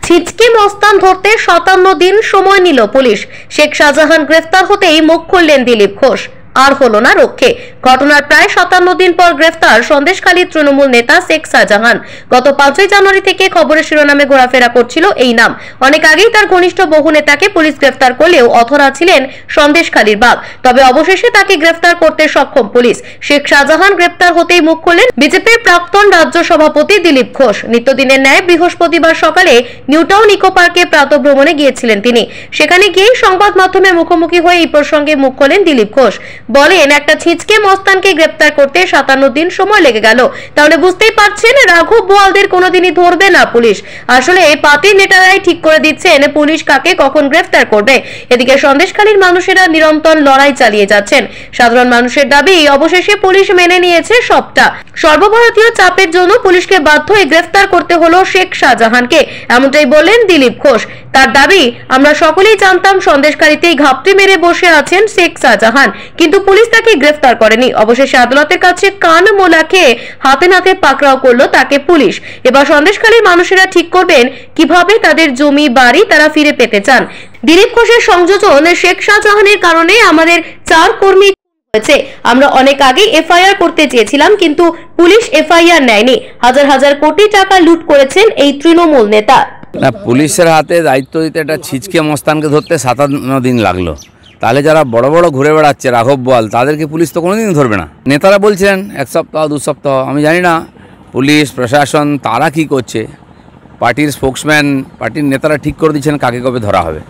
ছিচকে মস্তান ধরতে 57 দিন সময় নিল পুলিশ। শেখ শাহজাহান গ্রেফতার হতেই মুখ খুললেন দিলীপ ঘোষ। আর হলো না রক্ষে। ঘটনার প্রায় 57 দিন পর গ্রেফতার সন্দেশখালীর তৃণমূল নেতা শেখ শাহজাহান। গত 5 জানুয়ারি থেকে খবরের শিরোনামে ঘোরাফেরা করছিল এই নাম। অনেক আগেই তার ঘনিষ্ঠ বহু নেতাকে পুলিশ গ্রেফতার করলেও অধরা ছিলেন সন্দেশখালীর বাঘ। তবে অবশেষে তাকে গ্রেফতার করতে সক্ষম পুলিশ। শেখ শাহজাহান গ্রেফতার হতেই মুখ খুললেন বিজেপির প্রাক্তন রাজ্য সভাপতি দিলীপ ঘোষ। নিত্যদিনের ন্যায় বৃহস্পতিবার সকালে নিউটাউন ইকো পার্কে প্রাতঃভ্রমণে গিয়েছিলেন তিনি। সেখানে গিয়ে সংবাদ মাধ্যমের মুখোমুখি হয়ে এই প্রসঙ্গে মুখ খোলেন দিলীপ ঘোষ। বলেন, একটা ছিচকে মস্তানকে গ্রেফতার করতে 57 দিন সময় লেগে গেল। তাহলে বুঝতেই পারছেন রাঘব বোয়ালদের কোনোদিনই ধরবে না পুলিশ। আসলে এই পার্টির নেতারাই ঠিক করে দিচ্ছেন পুলিশ কাকে কখন গ্রেফতার করবে। এদিকে সন্দেশখালীর মানুষেরা নিরন্তর লড়াই চালিয়ে যাচ্ছেন। সাধারণ মানুষের দাবি অবশেষে পুলিশ মেনে নিয়েছে সবটা। সর্বভারতীয় চাপের জন্য পুলিশকে বাধ্য হয়ে গ্রেফতার করতে হলো শেখ শাহজাহানকে, এমনটাই বললেন দিলীপ ঘোষ। তার দাবি, আমরা সকলেই জানতাম সন্দেশখালীতেই ঘাপটি মেরে বসে আছেন শেখ শাহজাহান, কিন্তু পুলিশ তাকে গ্রেফতার করেনি। অবশেষে আদালতের কাছে কান মোলা খেয়ে হাতে নাতে পাকড়াও করলো তাকে পুলিশ। এবার সন্দেশখালীর মানুষেরা ঠিক করবেন কিভাবে তাদের জমি বাড়ি তারা ফিরে পেতে চান। দিলীপ ঘোষের সংযোজন, শেখ শাহজাহানের কারণে আমাদের 4 কর্মী হয়েছে। আমরা অনেক আগে এফআইআর করতে চেয়েছিলাম, কিন্তু পুলিশ এফআইআর নেয়নি। হাজার হাজার কোটি টাকা লুট করেছেন এই তৃণমূল নেতা। না, পুলিশের হাতে দায়িত্ব দিতে একটা ছিচকে মস্তানকে ধরতে 57 দিন লাগলো। তাহলে যারা বড় বড় ঘুরে বেড়াচ্ছে রাঘব বোয়াল, তাদেরকে পুলিশ তো কোনোদিন ধরবে না। নেতারা বলছিলেন 1 সপ্তাহ 2 সপ্তাহ। আমি জানি না পুলিশ প্রশাসন তারা কি করছে। পার্টির স্পোক্সম্যান, পার্টির নেতারা ঠিক করে দিচ্ছেন কাকে কবে ধরা হবে।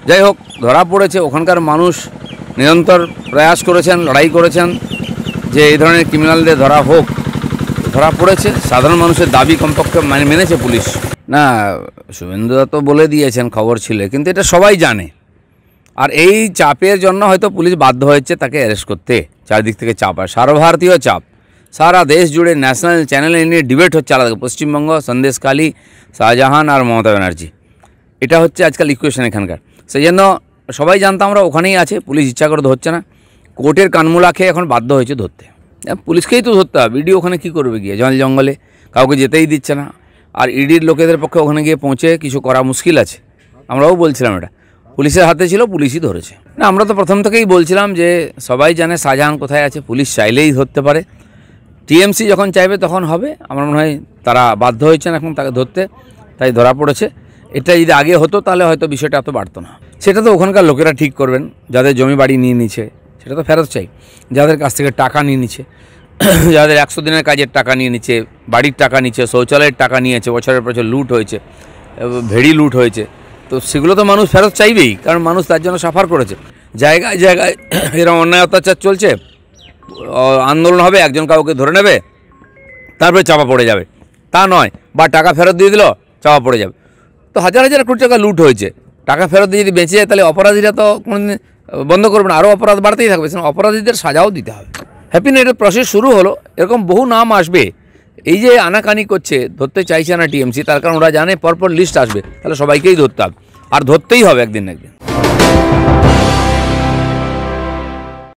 যাই হোক, ধরা পড়েছে। ওখানকার মানুষ নিরন্তর প্রয়াস করেছেন, লড়াই করেছেন যে এই ধরনের ক্রিমিনালদের ধরা হোক। ধরা পড়েছে। সাধারণ মানুষের দাবি কমপক্ষে মেনেছে পুলিশ। না, শুভেন্দুদা তো বলে দিয়েছেন, খবর ছিল, কিন্তু এটা সবাই জানে। আর এই চাপের জন্য হয়তো পুলিশ বাধ্য হয়েছে তাকে অ্যারেস্ট করতে। চারদিক থেকে চাপ, আর সর্বভারতীয় চাপ। সারা দেশ জুড়ে ন্যাশনাল চ্যানেলে নিয়ে ডিবেট হচ্ছে আলাদা। পশ্চিমবঙ্গ, সন্দেশখালী, শাহজাহান আর মমতা ব্যানার্জি, এটা হচ্ছে আজকাল ইকুয়েশন এখানকার। সেই জন্য সবাই জানতাম আমরা ওখানেই আছে। পুলিশ ইচ্ছা করে ধরছে না, কোর্টের কানমূলা খেয়ে এখন বাধ্য হয়েছে ধরতে। পুলিশকেই তো ধরতে হবে। ইডি ওখানে কী করবে গিয়ে? জঙ্গলে কাউকে যেতেই দিচ্ছে না। আর ইডির লোকেদের পক্ষে ওখানে গিয়ে পৌঁছে কিছু করা মুশকিল আছে। আমরাও বলছিলাম এটা পুলিশের হাতে ছিল, পুলিশই ধরেছে। না, আমরা তো প্রথম থেকেই বলছিলাম যে সবাই জানে শাহজাহান কোথায় আছে। পুলিশ চাইলেই ধরতে পারে। টিএমসি যখন চাইবে তখন হবে। আমার মনে হয় তারা বাধ্য হয়েছেন এখন তাকে ধরতে, তাই ধরা পড়েছে। এটা যদি আগে হতো তাহলে হয়তো বিষয়টা এত বাড়তো না। সেটা তো ওখানকার লোকেরা ঠিক করবেন। যাদের জমি বাড়ি নিয়ে নিচ্ছে সেটা তো ফেরত চাই। যাদের কাছ থেকে টাকা নিয়ে নিচ্ছে, যাদের 100 দিনের কাজের টাকা নিয়ে নিচ্ছে, বাড়ির টাকা নিচ্ছে, শৌচালয়ের টাকা নিয়েছে, বছরের বছর লুট হয়েছে, ভেড়ি লুট হয়েছে, তো সেগুলো তো মানুষ ফেরত চাইবেই, কারণ মানুষ তার জন্য সাফার করেছে। জায়গায় জায়গায় এরকম অন্যায় অত্যাচার চলছে। আন্দোলন হবে, একজন কাউকে ধরে নেবে, তারপরে চাপা পড়ে যাবে, তা নয়। বা টাকা ফেরত দিয়ে দিল, চাপা পড়ে যাবে। তো হাজার হাজার কোটি টাকা লুট হয়েছে। টাকা ফেরত দিয়ে যদি বেঁচে যায় তাহলে অপরাধীরা তো কোনোদিন বন্ধ করবে না, আরও অপরাধ বাড়তেই থাকবে। অপরাধীদের সাজাও দিতে হবে। হ্যাপি নেটের প্রসেস শুরু হলো। এরকম বহু নাম আসবে। এই যে আনাকানি করছে, ধরতে চাইছে না টিএমসি, তার কারণ ওরা জানে পরপর লিস্ট আসবে, তাহলে সবাইকেই ধরতে হবে। আর ধরতেই হবে একদিন না একদিন।